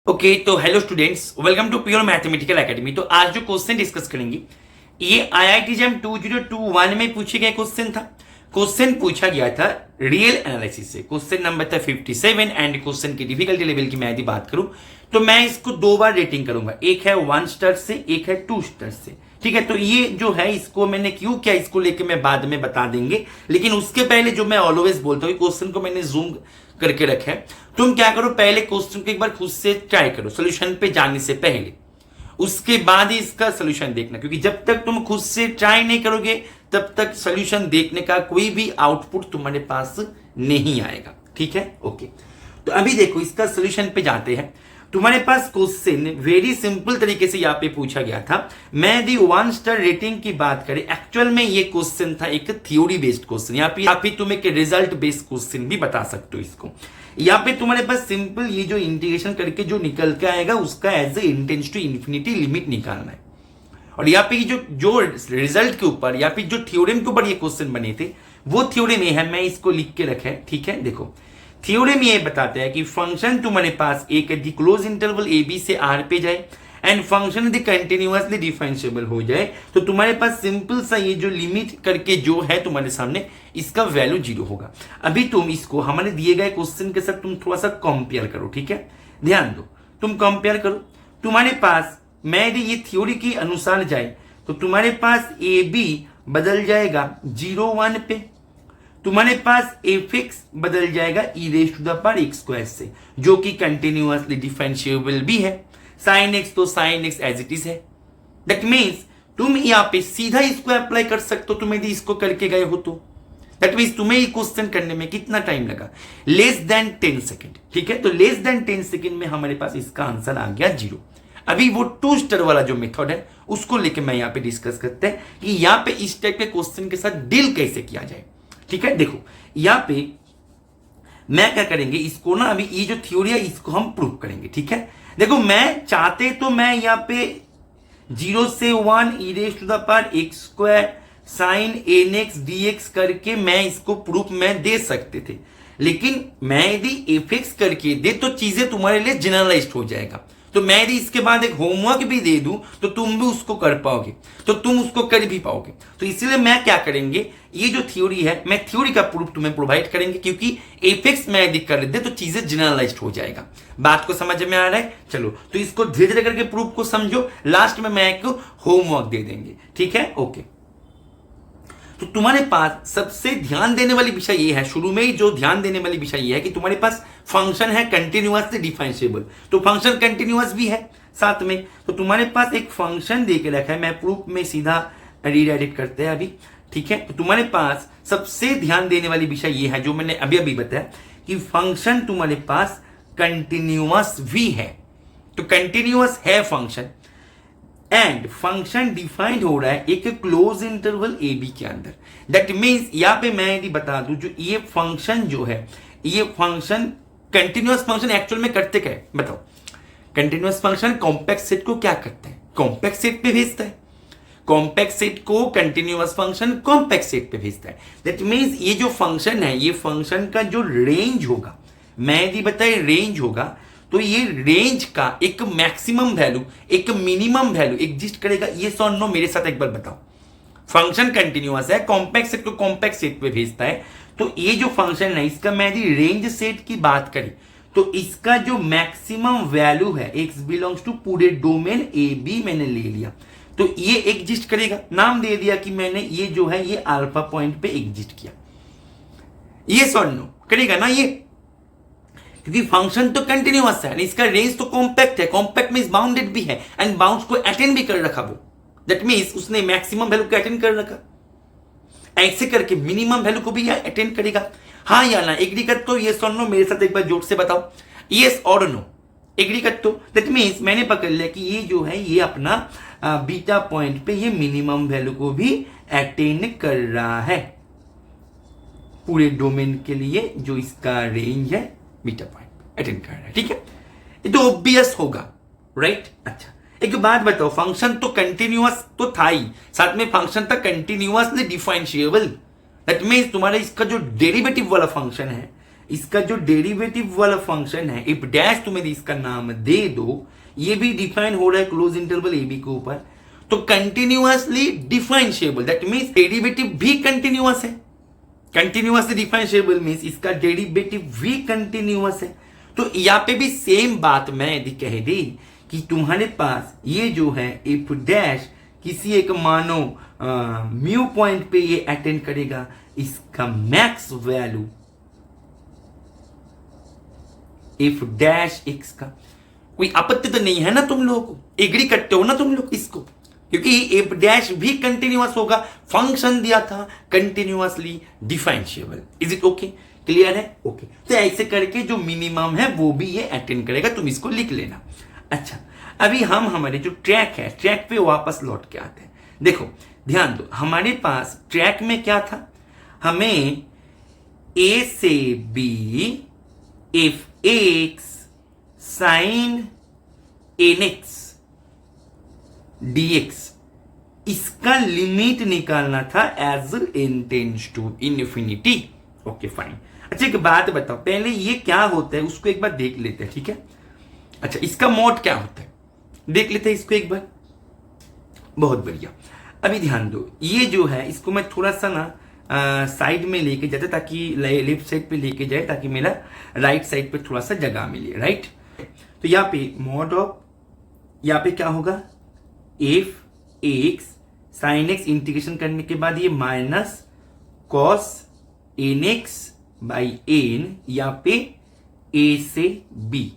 Okay तो hello students, welcome to pure mathematical academy. तो आज जो क्वेश्चन डिस्कस करेंगे ये आईआईटी जैम 2021 में पूछे गए क्वेश्चन था। क्वेश्चन पूछा गया था रियल एनालिसिस से। क्वेश्चन नंबर था 57 एंड क्वेश्चन की डिफिकल्टी लेवल की मैं यदि बात करूं तो मैं इसको दो बार रेटिंग करूंगा, एक है 1 स्टार से, एक है 2 स्टार से। ठीक है, तो ये जो है इसको मैंने क्यों किया इसको लेके मैं बाद में बता देंगे, लेकिन उसके पहले जो मैं ऑलवेज बोलता हूँ क्वेश्चन को मैंने जूम करके रखा है। तुम क्या करो, पहले क्वेश्चन को एक बार खुद से ट्राई करो सोल्यूशन पे जाने से पहले, उसके बाद ही इसका सोल्यूशन देखना, क्योंकि जब तक तुम खुद से ट्राई नहीं करोगे तब तक सोल्यूशन देखने का कोई भी आउटपुट तुम्हारे पास नहीं आएगा। ठीक है, ओके। तो अभी देखो इसका सोल्यूशन पे जाते हैं। तुम्हारे पास क्वेश्चन वेरी सिंपल तरीके से यहाँ पे पूछा गया था। मैं यदि 1 स्टार रेटिंग की बात करें, एक्चुअल में ये क्वेश्चन था एक थ्योरी बेस्ड क्वेश्चन। यहाँ पे तुम एक रिजल्ट बेस्ड क्वेश्चन भी बता सकते हो इसको। यहाँ पे तुम्हारे पास सिंपल ये जो इंटीग्रेशन करके जो निकल के आएगा उसका as N tends to infinity limit निकालना है। और यहाँ पे जो रिजल्ट के ऊपर या फिर जो थ्योरम के ऊपर ये क्वेश्चन बने थे वो थ्योरम ये है, मैं इसको लिख के रखा है। ठीक है, देखो थ्योरम ये बताता है कि फंक्शन तुम्हारे पास एक क्लोज इंटरवल ए बी से आर पे जाए एंड फंक्शन यदि कंटिन्यूअसली डिफरेंशिएबल हो जाए तो तुम्हारे पास सिंपल सा ये जो लिमिट करके जो है तुम्हारे सामने इसका वैल्यू 0 होगा। अभी तुम इसको हमारे दिए गए क्वेश्चन के साथ तुम थोड़ा सा कंपेयर करो। ठीक है, ध्यान दो, तुम कंपेयर करो। तुम्हारे पास मैं यदि ये थ्योरी के अनुसार जाए तो तुम्हारे पास ए बी बदल जाएगा 0 1 पे, तुम्हारे पास एफ एक्स बदल जाएगा e raise to the power x square से, जो कि कंटिन्यूअसली डिफरेंशिएबल भी है। साइन एक्स तो sine x as it is है। दैट मीन्स तुम यहाँ पे सीधा इसको अप्लाई कर सकते हो, तुम यदि इसको करके गए हो तो। दैट मीन्स तुम्हें ये क्वेश्चन करने में कितना टाइम लगा, लेस देन 10 सेकेंड। ठीक है, तो लेस देन 10 सेकेंड में हमारे पास इसका आंसर आ गया 0। अभी वो 2 स्टार वाला जो मेथड है उसको लेके मैं यहाँ पे डिस्कस करते हैं कि यहाँ पे इस टाइप के क्वेश्चन के साथ डील कैसे किया जाए। ठीक है, देखो यहाँ पे मैं क्या करेंगे, इसको ना अभी ये जो थ्योरी है इसको हम प्रूव करेंगे। ठीक है, देखो मैं चाहते तो मैं यहाँ पे 0 से 1 e raise to the power x square sine N x D x करके मैं इसको प्रूफ में दे सकते थे, लेकिन मैं यदि एफ एक्स करके दे तो चीजें तुम्हारे लिए जनरलाइज्ड हो जाएगा। तो मैं यदि इसके बाद एक होमवर्क भी दे दूं तो तुम भी उसको कर पाओगे, तो तुम उसको कर भी पाओगे। तो इसलिए मैं क्या करेंगे, ये जो थ्योरी है मैं थ्योरी का प्रूफ तुम्हें प्रोवाइड करेंगे, क्योंकि एफ एक्स मैं यदि कर दे तो चीजें जनरलाइज्ड हो जाएगा। बात को समझ में आ रहा है? चलो तो इसको धीरे धीरे करके प्रूफ को समझो, लास्ट में मैं एक होमवर्क दे देंगे। ठीक है, ओके। तो तुम्हारे पास सबसे ध्यान देने वाली विषय ये है, शुरू में ही जो ध्यान देने वाली विषय ये है कि तुम्हारे पास फंक्शन है कंटिन्यूअसली डिफरेंशिएबल, तो फंक्शन कंटिन्यूअस भी है साथ में। तो तुम्हारे पास एक फंक्शन दे के रखा है, मैं प्रूफ में सीधा रीडायरेक्ट करते हैं अभी। ठीक है, तो तुम्हारे पास सबसे ध्यान देने वाली विषय ये है जो मैंने अभी अभी बताया कि फंक्शन तुम्हारे पास कंटिन्यूअस भी है। तो कंटिन्यूअस है फंक्शन एंड फंक्शन डिफाइंड हो रहा है एक क्लोज इंटरवल ए बी के अंदर। दैट मीन्स यहाँ पे मैं यदि बता दूं जो ये फंक्शन जो है, ये फंक्शन कंटिन्यूअस फंक्शन एक्चुअल में करते क्या है बताओ। कंटिन्यूअस फंक्शन कॉम्पैक्ट सेट को क्या करता है, कॉम्पैक्ट सेट पे भेजता है। कॉम्पैक्ट सेट को कंटिन्यूअस फंक्शन कॉम्पैक्ट सेट पे भेजता है। दैट मीन्स ये जो फंक्शन है, ये फंक्शन का जो रेंज होगा, मैं यदि बताए रेंज होगा, तो ये रेंज का एक मैक्सिमम वैल्यू एक मिनिमम वैल्यू एग्जिस्ट करेगा। ये सो नो मेरे साथ एक बार बताओ। फंक्शन कंटिन्यूअस है, कॉम्पैक्ट सेट को कॉम्पैक्ट सेट पे भेजता है, तो ये जो फंक्शन है इसका मैं यदि रेंज सेट की बात करें तो इसका जो मैक्सिमम वैल्यू है x बिलोंग्स टू पूरे डोमेन ए बी मैंने ले लिया, तो ये एग्जिस्ट करेगा। नाम दे दिया कि मैंने ये जो है ये अल्फा पॉइंट पे एग्जिस्ट किया। ये सो नो करेगा ना ये, क्योंकि फंक्शन तो कंटिन्यूअस है, इसका रेंज तो कॉम्पैक्ट है, कॉम्पैक्ट मींस बाउंडेड भी है एंड बाउंड्स को अटेंड भी कर रखा वो। दैट मींस उसने मैक्सिमम वैल्यू को अटेंड कर रखा, ऐसे करके मिनिमम वैल्यू को भी अटेंड करेगा। हाँ या ना, एग्री कर तो ये सुन लो मेरे साथ एक बार जोर से बताओ, यस और नो, एग्री कर तो। दैट मींस मैंने पकड़ लिया कि ये जो है ये अपना बीटा पॉइंट पे ये मिनिमम वैल्यू को भी अटेंड कर रहा है पूरे डोमेन के लिए, जो इसका रेंज है बीटा पॉइंट अटेंड कर रहा है। ठीक है, ये तो ऑब्वियस होगा, राइट? अच्छा एक बात बताओ, फंक्शन तो कंटिन्यूअस तो था ही, साथ में फंक्शन था कंटिन्यूअसली डिफरेंशिएबल। दैट मींस तुम्हारा इसका जो डेरिवेटिव वाला फंक्शन है इसका जो डेरिवेटिव वाला फंक्शन है इफ डैश तुम्हें इसका नाम दे दो, ये भी डिफाइन हो रहा है क्लोज इंटरवल ए बी के ऊपर, तो continuously differentiable, that means derivative भी कंटिन्यूअस है। कंटिन्यूअसली डिफरेंशिएबल मीन्स इसका डेरिवेटिव भी कंटिन्यूअस है। तो यहाँ पे भी सेम बात मैं यदि कह दी कि तुम्हारे पास ये जो है इफ डैश किसी एक मानो म्यू पॉइंट पे ये अटेंड करेगा, इसका max value if dash x का, कोई आपत्ति तो नहीं है ना, तुम लोग एग्री करते हो ना तुम लोग इसको, क्योंकि इफ डैश भी कंटिन्यूअस होगा, फंक्शन दिया था continuously differentiable. Is it okay? Clear है? ओके। तो ऐसे करके जो मिनिमम है वो भी ये अटेंड करेगा, तुम इसको लिख लेना। अच्छा, अभी हम हमारे जो ट्रैक है, ट्रैक पे वापस लौट के आते हैं। देखो ध्यान दो, हमारे पास ट्रैक में क्या था, हमें ए से B F X sine N x dx, इसका लिमिट निकालना था as n tends to infinity. Okay fine. अच्छा एक बात बताओ, पहले ये क्या होता है उसको एक बार देख लेते हैं, ठीक है? अच्छा, इसका मोड क्या होता है देख लेते हैं इसको एक बार। बहुत बढ़िया। अभी ध्यान दो, ये जो है इसको मैं थोड़ा सा ना साइड में लेके जाता ताकि लेफ्ट साइड पे लेके जाए, ताकि मेरा राइट साइड पे थोड़ा सा जगह मिले, राइट? तो यहाँ पे मॉड ऑफ, यहाँ पे क्या होगा, F x sine X, integration करने के बाद ये minus cos N X by N, यहाँ पे ए से बी,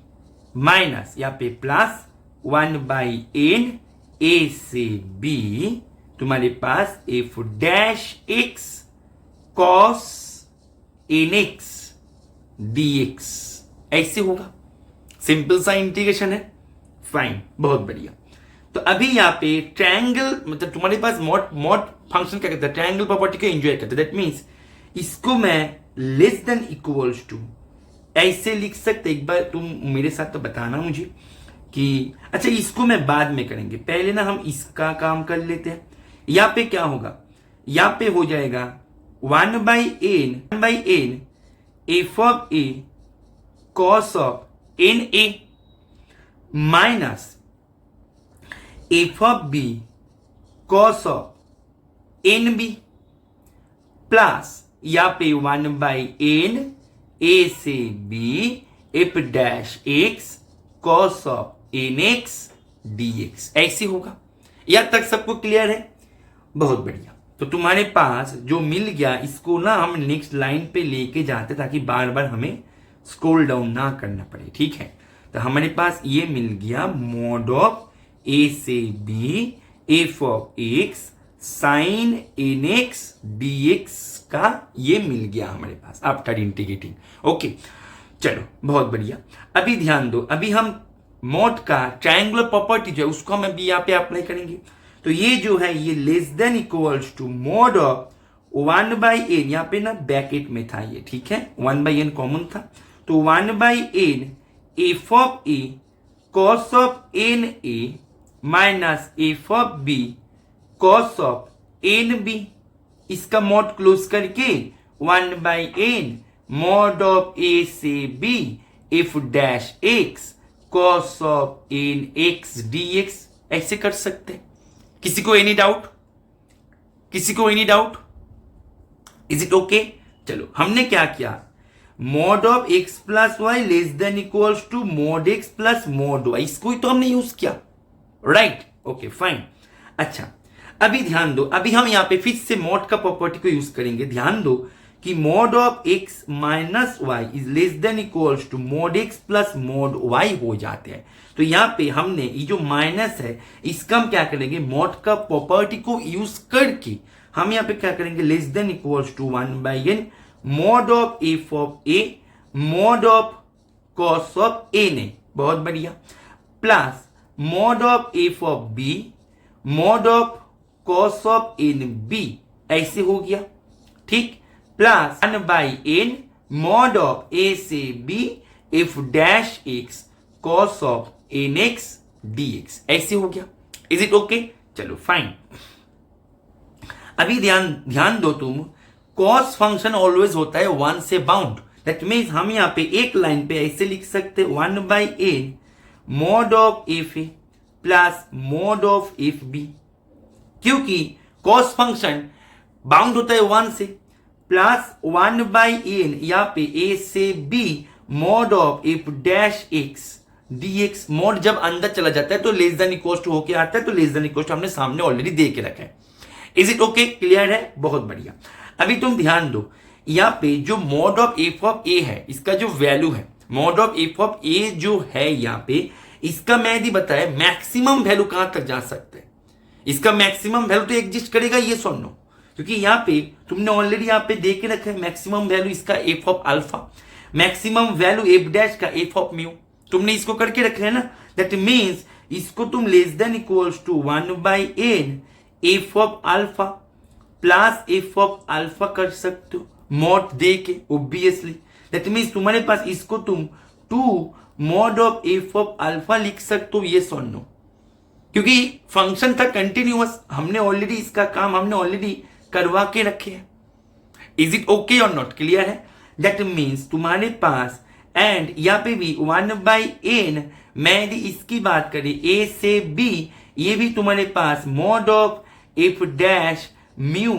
माइनस यहाँ पे प्लस 1 बाई एन ए से बी, तुम्हारे पास f dash x cos N x D x, ऐसे होगा। सिंपल सा इंटीग्रेशन है, फाइन, बहुत बढ़िया। तो अभी यहाँ पे ट्रायंगल, मतलब तुम्हारे पास मॉड फंक्शन क्या कहता है, ट्रायंगल प्रॉपर्टी को एंजॉय करता है। दैट मीन्स इसको मैं लेस देन इक्वल्स टू ऐसे लिख सकते। एक बार तुम मेरे साथ तो बताना मुझे कि अच्छा, इसको मैं बाद में करेंगे, पहले ना हम इसका काम कर लेते हैं। यहाँ पे क्या होगा, यहाँ पे हो जाएगा 1 by N F of A cos of N A minus F of B cos of N B, plus यहाँ पे 1 बाई एन ए से B F dash x cos of N x D x, ऐसे होगा। यहां तक सबको clear है? बहुत बढ़िया। तो तुम्हारे पास जो मिल गया, इसको ना हम नेक्स्ट लाइन पे लेके जाते ताकि बार बार हमें स्क्रॉल डाउन ना करना पड़े, ठीक है? तो हमारे पास ये मिल गया मॉड ऑफ ए से B F of X sine N x D X का, ये मिल गया हमारे पास आफ्टर इंटीग्रेटिंग। ओके चलो बहुत बढ़िया। अभी ध्यान दो, अभी हम मॉड का ट्रायंगुलर प्रॉपर्टी जो है उसको हम अभी यहाँ पे अप्लाई करेंगे। तो ये जो है ये less than equals to mod of 1 by N, यहाँ पे ना ब्रैकेट में था ये, ठीक है? 1 बाई एन कॉमन था, तो 1 by N F of A cos of N A minus F of B cos of N B, इसका मॉड क्लोज करके 1 बाई एन मॉड ऑफ ए से B F dash x cos of N x D x, ऐसे कर सकते हैं। किसी को any doubt? किसी को any doubt? Is it okay? चलो हमने क्या किया, mod of X plus Y less than equals to mod X plus mod Y, इसको ही तो हमने यूज किया, राइट? Okay fine. अच्छा अभी ध्यान दो, अभी हम यहां पे फिर से मॉड का प्रॉपर्टी को यूज करेंगे। ध्यान दो कि mod of X minus Y is less than equals to mod X plus mod Y हो जाते हैं। तो यहां पे हमने ये जो माइनस है इसका हम क्या करेंगे, मॉड का प्रॉपर्टी को यूज करके हम यहां पे क्या करेंगे, less than equals to 1 by N mod of F of a mod of cos of N a, बहुत बढ़िया, plus mod of F of b mod of cos of N b, ऐसे हो गया, ठीक? Plus 1 by N mod of ए से B F dash x cos of N x D x, ऐसे हो गया। Is it okay? चलो फाइन। अभी ध्यान दो तुम, कॉस फंक्शन ऑलवेज होता है 1 से बाउंड, दैट मीन्स हम यहाँ पे एक लाइन पे ऐसे लिख सकते 1/n mod of F A plus mod of F B, क्योंकि कॉस फंक्शन बाउंड होता है 1 से, प्लस 1/n यहाँ पे a से b mod of F dash x dx। mod जब अंदर चला जाता है तो लेस देन इक्वल टू होके आता है, तो लेस देन इक्वल टू हमने सामने ऑलरेडी दे के रखा है। Is it okay? क्लियर है? बहुत बढ़िया। अभी तुम ध्यान दो, यहाँ पे जो mod ऑफ एफ ऑफ ए है, इसका जो वैल्यू है mod ऑफ एफ ऑफ ए जो है यहाँ पे, इसका मैं यदि बताया मैक्सिमम वैल्यू कहां तक जा सकता है, इसका मैक्सिमम वैल्यू तो एग्जिस्ट करेगा ये सुनो, क्योंकि यहाँ पे तुमने ऑलरेडी यहाँ पे दे के रखा है मैक्सिमम वैल्यू इसका F of alpha, maximum value F dash का एफ ऑफ म्यू, तुमने इसको करके रखा है ना। दैट मीन्स इसको तुम less than equals to 1/n F of alpha plus F of alpha कर सकते हो मॉड दे के ऑब्वियसली। दैट मीन्स तुम्हारे पास इसको तुम 2 mod of F of alpha लिख सकते हो, ये सुनो, क्योंकि फंक्शन था कंटिन्यूअस, हमने ऑलरेडी इसका काम हमने ऑलरेडी करवा के रखे हैं। इज इट ओके और नॉट? क्लियर है? दैट मीन्स तुम्हारे पास एंड यहाँ पे भी 1/n, मैं यदि इसकी बात करें a से b, ये भी तुम्हारे पास mod of F dash mu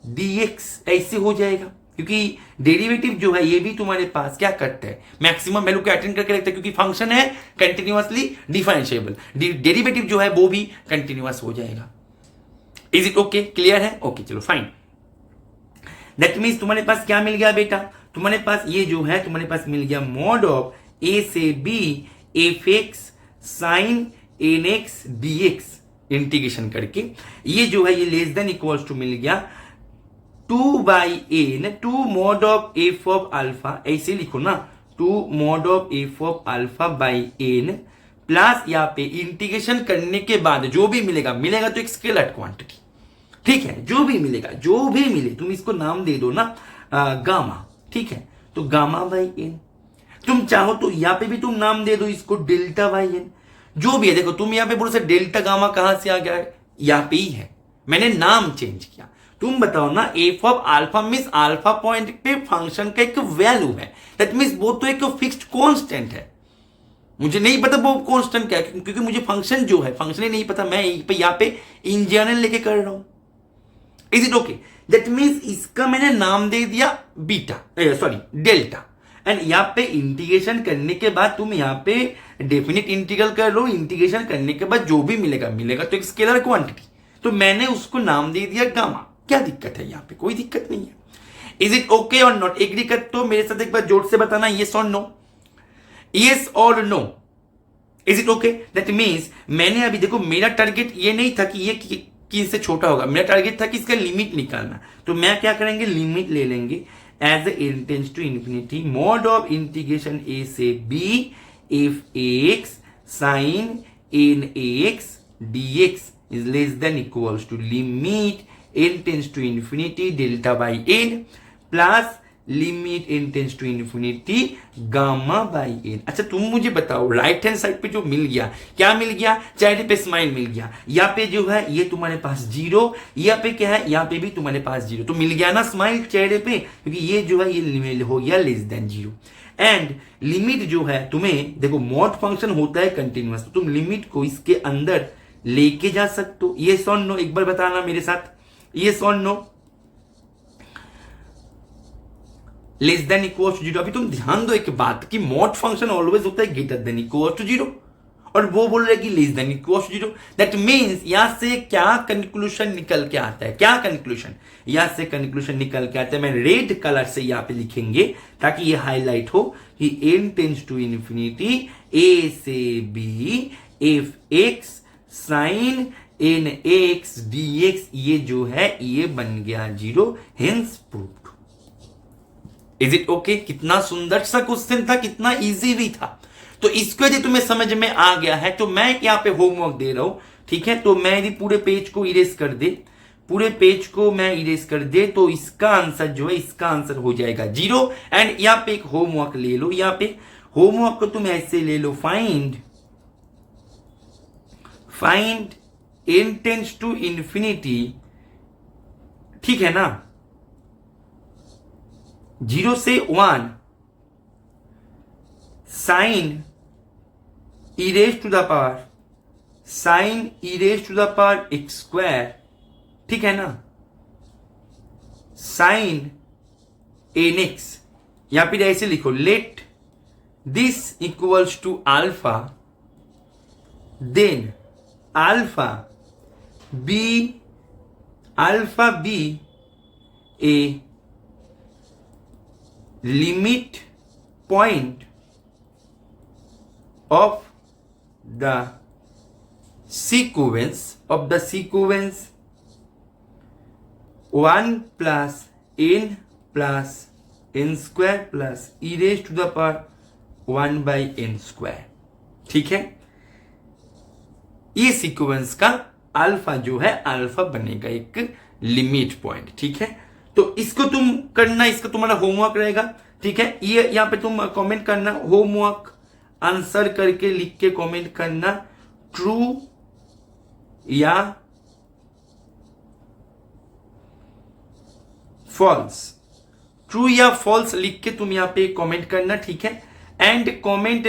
dx ऐसे हो जाएगा, क्योंकि डेरिवेटिव जो है ये भी तुम्हारे पास क्या करता है, मैक्सिमम वैल्यू को अटेंड करके रखता है, क्योंकि फंक्शन है कंटिन्यूअसली डिफरेंशिएबल, डेरिवेटिव जो है वो भी कंटिन्यूअस हो जाएगा। Is it okay? क्लियर है? ओके चलो फाइन। दैट मीन्स तुम्हारे पास क्या मिल गया बेटा, तुम्हारे पास ये जो है तुम्हारे पास मिल गया mod ऑफ a से b F x sine N x dx integration करके, ये जो है ये लेस देन इक्वल्स टू मिल गया 2/n 2 mod of F of alpha, ऐसे लिखो ना 2 mod of F of alpha by n, plus यहाँ पे इंटीग्रेशन करने के बाद जो भी मिलेगा मिलेगा तो एक स्केलर क्वांटिटी, ठीक है, जो भी मिलेगा जो भी मिले तुम इसको नाम दे दो ना गामा, ठीक है, तो गामा बाई n। तुम चाहो तो यहाँ पे भी तुम नाम दे दो इसको डेल्टा बाई n, जो भी है। देखो तुम यहाँ पे बोलो सर डेल्टा गामा कहां से आ गया है, यहाँ पे ही है, मैंने नाम चेंज किया। तुम बताओ ना F of alpha means alpha point पे फंक्शन का एक वैल्यू है, दैट मींस वो तो एक फिक्स्ड कांस्टेंट है, मुझे नहीं पता वो कांस्टेंट क्या है, क्योंकि मुझे फंक्शन जो है फंक्शन ही नहीं पता, मैं यहाँ पे इन जनरल लेके कर रहा हूं। Is it okay? That means इसका मैंने नाम दे दिया बीटा, सॉरी डेल्टा, एंड यहाँ पे इंटीग्रेशन करने के बाद तुम यहाँ पे डेफिनेट इंटीग्रल कर लो, इंटीग्रेशन करने के बाद जो भी मिलेगा मिलेगा तो एक स्केलर क्वांटिटी, तो मैंने उसको नाम दे दिया गामा। क्या दिक्कत है यहाँ पे? कोई दिक्कत नहीं है। इज इट ओके और नॉट? एक दिक्कत तो मेरे साथ एक बार जोर से बताना, यस और नो, यस और no. Is it okay? That means मैंने अभी देखो मेरा टारगेट ये नहीं था कि ये कि इससे छोटा होगा, मेरा टारगेट था कि इसका लिमिट निकालना, तो मैं क्या करेंगे लिमिट ले लेंगे as n tends to infinity mod of integration a से b F x sine N x dx is less than equals to limit n tends to infinity delta by n plus limit n tends to infinity gamma by n। अच्छा तुम मुझे बताओ right hand side पे जो मिल गया, क्या मिल गया, चेहरे पे स्माइल मिल गया, यहाँ पे जो है ये तुम्हारे पास जीरो, यहाँ पे क्या है, यहाँ पे भी तुम्हारे पास जीरो, तो मिल गया ना स्माइल चेहरे पे, क्योंकि ये जो है ये हो गया less than zero. And limit जो है तुम्हें देखो मॉड फंक्शन होता है कंटिन्यूअस, तो तुम लिमिट को इसके अंदर लेके जा सकते हो। ये सॉन नो एक बार बताना मेरे साथ, ये सॉन नो less than equal to zero. अभी तुम ध्यान दो एक बात कि मॉड फंक्शन ऑलवेज होता है greater than equal to zero, और वो बोल रहे कि less than equal to zero. That means यहां से क्या कंक्लूजन निकल के आता है, क्या कंक्लूजन, यहां से कंक्लूजन निकल के आता है, मैं रेड कलर से यहां पे लिखेंगे ताकि ये हाईलाइट हो कि n tends to infinity a से b F x sine N x dx, ये जो है ये बन गया zero, hence proved. Is it okay? कितना सुंदर सा क्वेश्चन था, कितना इजी भी था। तो इसको यदि तुम्हें समझ में आ गया है तो मैं यहाँ पे होमवर्क दे रहा हूं, ठीक है, तो मैं यदि पूरे पेज को इरेज कर दे, पूरे पेज को मैं इरेज कर दे, तो इसका आंसर जो है इसका आंसर हो जाएगा जीरो। एंड यहाँ पे एक होमवर्क ले लो, यहाँ पे होमवर्क को तुम ऐसे ले लो, find n tends to infinity, ठीक है ना, 0 से 1 sine e raise to the power sine e raise to the power x square, ठीक है ना, साइन एन एक्स, या फिर ऐसे लिखो let this equals to alpha, then alpha be a limit point of the sequence 1 plus n square plus e raised to the power 1 by n square, ठीक है। ये सीक्वेंस का अल्फा जो है अल्फा बनेगा एक लिमिट पॉइंट, ठीक है। तो इसको तुम करना, इसका तुम्हारा होमवर्क रहेगा, ठीक है। ये यहां पे तुम कमेंट करना, होमवर्क आंसर करके लिख के कमेंट करना ट्रू या फॉल्स, ट्रू या फॉल्स लिख के तुम यहां पे कमेंट करना, ठीक है। एंड कमेंट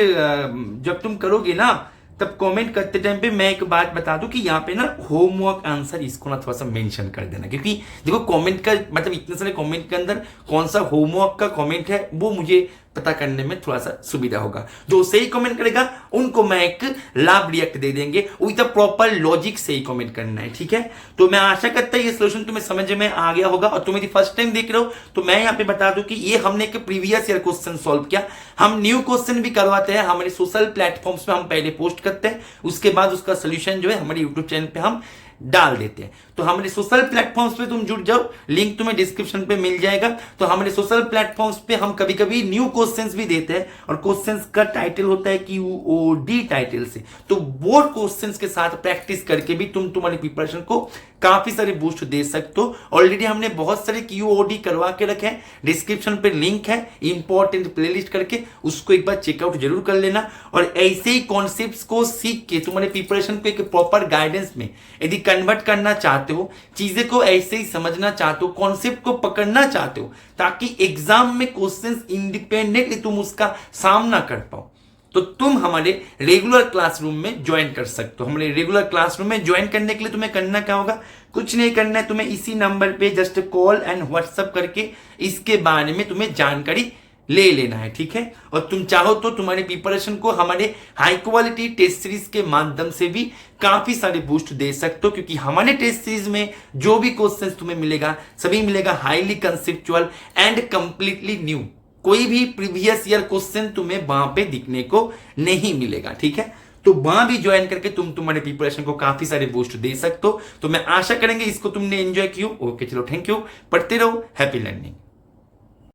जब तुम करोगे ना, तब कमेंट करते टाइम पे मैं एक बात बता दूं कि यहाँ पे ना होमवर्क आंसर इसको ना थोड़ा सा मेंशन कर देना, क्योंकि देखो कमेंट का मतलब इतने सारे कमेंट के अंदर कौन सा होमवर्क का कमेंट है वो मुझे पता करने में थोड़ा सा सुविधा होगा। जो सही कमेंट करेगा उनको मैं एक लाभ रिएक्ट दे देंगे, विद द प्रॉपर लॉजिक से ही कमेंट करना है, ठीक है। तो मैं आशा करता हूं ये सोल्यूशन तुम्हें समझ में आ गया होगा। और तुम यदि फर्स्ट टाइम देख रहे हो तो मैं यहाँ पे बता दूं कि ये हमने एक प्रीवियस ईयर क्वेश्चन सॉल्व किया, हम न्यू क्वेश्चन भी करवाते हैं, हमारे सोशल प्लेटफॉर्म्स पे हम पहले पोस्ट करते हैं, उसके बाद उसका सोल्यूशन जो है हमारे यूट्यूब चैनल पे हम डाल देते हैं। तो हमारे सोशल प्लेटफॉर्म्स पे तुम जुड़ जाओ, लिंक तुम्हें डिस्क्रिप्शन पे मिल जाएगा। तो हमारे सोशल प्लेटफॉर्म्स पे हम कभी कभी न्यू क्वेश्चंस भी देते हैं, और क्वेश्चंस का टाइटल होता है QOD टाइटल से, तो वो क्वेश्चंस के साथ प्रैक्टिस करके भी तुम तुम्हारी प्रिपरेशन को काफी सारे बूस्ट दे सकते हो। ऑलरेडी हमने बहुत सारे QOD करवा के रखे हैं, डिस्क्रिप्शन पे लिंक है इंपॉर्टेंट प्लेलिस्ट करके, उसको एक बार चेकआउट जरूर कर लेना। और ऐसे ही कॉन्सेप्ट्स को सीख के तुम्हारे प्रिपरेशन को एक प्रॉपर गाइडेंस में यदि कन्वर्ट करना चाहते हो, चीजें को ऐसे ही समझना चाहते हो, कॉन्सेप्ट को पकड़ना चाहते हो, ताकि एग्जाम में क्वेश्चंस इंडिपेंडेंटली तुम उसका सामना कर पाओ, तो तुम हमारे रेगुलर क्लासरूम में ज्वाइन कर सकते हो। हमारे रेगुलर क्लासरूम में ज्वाइन करने के लिए तुम्हें करना क्या होगा, कुछ नहीं करना है, तुम्हें इसी नंबर पे जस्ट कॉल एंड व्हाट्सएप करके इसके बारे में तुम्हें जानकारी ले लेना है, ठीक है। और तुम चाहो तो तुम्हारी प्रिपरेशन को हमारे हाई क्वालिटी टेस्ट सीरीज के माध्यम से भी काफी सारे बूस्ट दे सकते हो, क्योंकि हमारे टेस्ट सीरीज में जो भी क्वेश्चंस तुम्हें मिलेगा सभी मिलेगा highly conceptual and completely new. कोई भी प्रीवियस ईयर क्वेश्चन तुम्हें वहां पे दिखने को नहीं मिलेगा, ठीक है। तो वहां भी ज्वाइन करके तुम तुम्हारे प्रिपरेशन को काफी सारे बूस्ट दे सकते हो। तो मैं आशा करेंगे इसको तुमने एंजॉय किया। ओके चलो, थैंक यू, पढ़ते रहो, हैप्पी लर्निंग।